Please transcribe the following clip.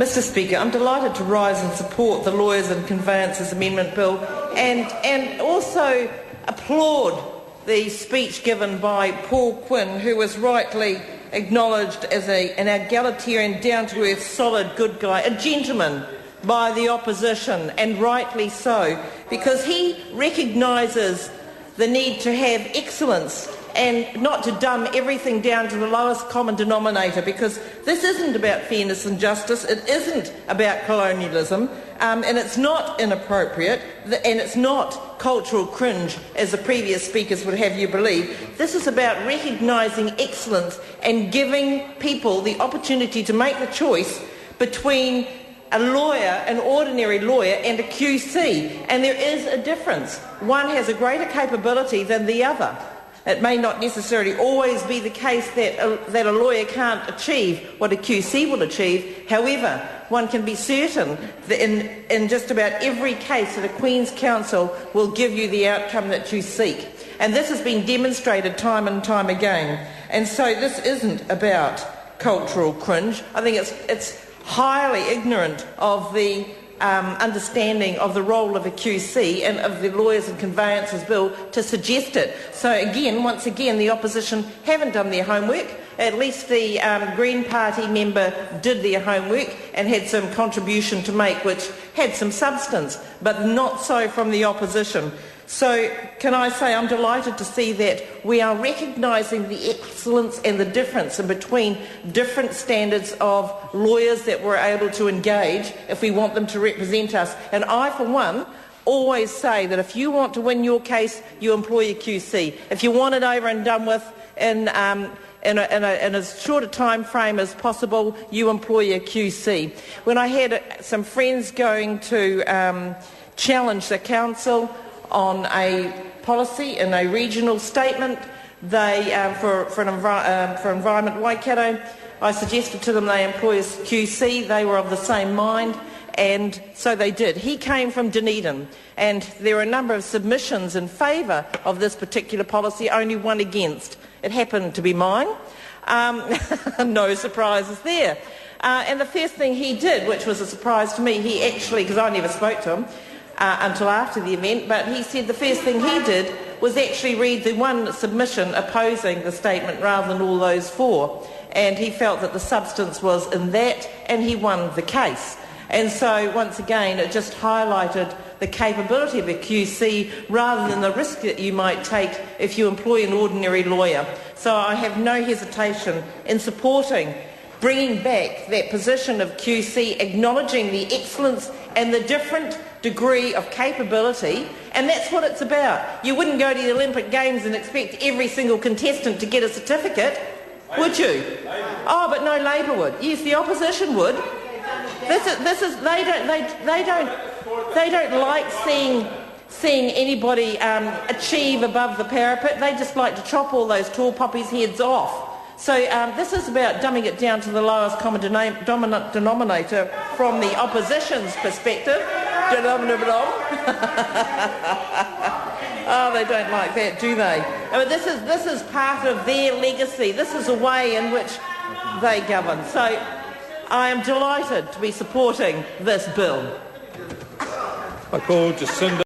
Mr Speaker, I'm delighted to rise and support the Lawyers and Conveyancers Amendment Bill and also applaud the speech given by Paul Quinn, who was rightly acknowledged as an egalitarian, down-to-earth, solid, good guy, a gentleman by the opposition, and rightly so, because he recognises the need to have excellence and not to dumb everything down to the lowest common denominator, because this isn't about fairness and justice, it isn't about colonialism, and it's not inappropriate, and it's not cultural cringe, as the previous speakers would have you believe. This is about recognising excellence and giving people the opportunity to make the choice between a lawyer, an ordinary lawyer, and a QC, and there is a difference. One has a greater capability than the other. It may not necessarily always be the case that a lawyer can't achieve what a QC will achieve. However, one can be certain that in just about every case that a Queen's Counsel will give you the outcome that you seek. And this has been demonstrated time and time again. And so this isn't about cultural cringe. I think it's highly ignorant of the understanding of the role of a QC and of the Lawyers and Conveyancers Bill to suggest it. So again, once again, the opposition haven't done their homework. At least the Green Party member did their homework and had some contribution to make which had some substance, but not so from the opposition. So can I say I'm delighted to see that we are recognising the excellence and the difference in between different standards of lawyers that we're able to engage if we want them to represent us. And I, for one, always say that if you want to win your case, you employ a QC. If you want it over and done with in as short a time frame as possible, you employ a QC. When I had some friends going to challenge the Council on a policy in a regional statement, for Environment Waikato, I suggested to them they employ a QC. They were of the same mind, and so they did. He came from Dunedin, and there were a number of submissions in favour of this particular policy, only one against. It happened to be mine. No surprises there. And the first thing he did, which was a surprise to me, he actually, because I never spoke to him until after the event, but he said the first thing he did was actually read the one submission opposing the statement rather than all those four. And he felt that the substance was in that, and he won the case. And so, once again, it just highlighted the capability of a QC rather than the risk that you might take if you employ an ordinary lawyer. So I have no hesitation in supporting bringing back that position of QC, acknowledging the excellence and the different degree of capability, and that's what it's about. You wouldn't go to the Olympic Games and expect every single contestant to get a certificate, would you? Oh, but no, Labour would. Yes, the opposition would. They don't like seeing anybody achieve above the parapet. They just like to chop all those tall poppies' heads off. So this is about dumbing it down to the lowest common denominator from the opposition's perspective. Oh, they don't like that, do they? But this is part of their legacy. This is a way in which they govern. So I am delighted to be supporting this bill. I call Jacinda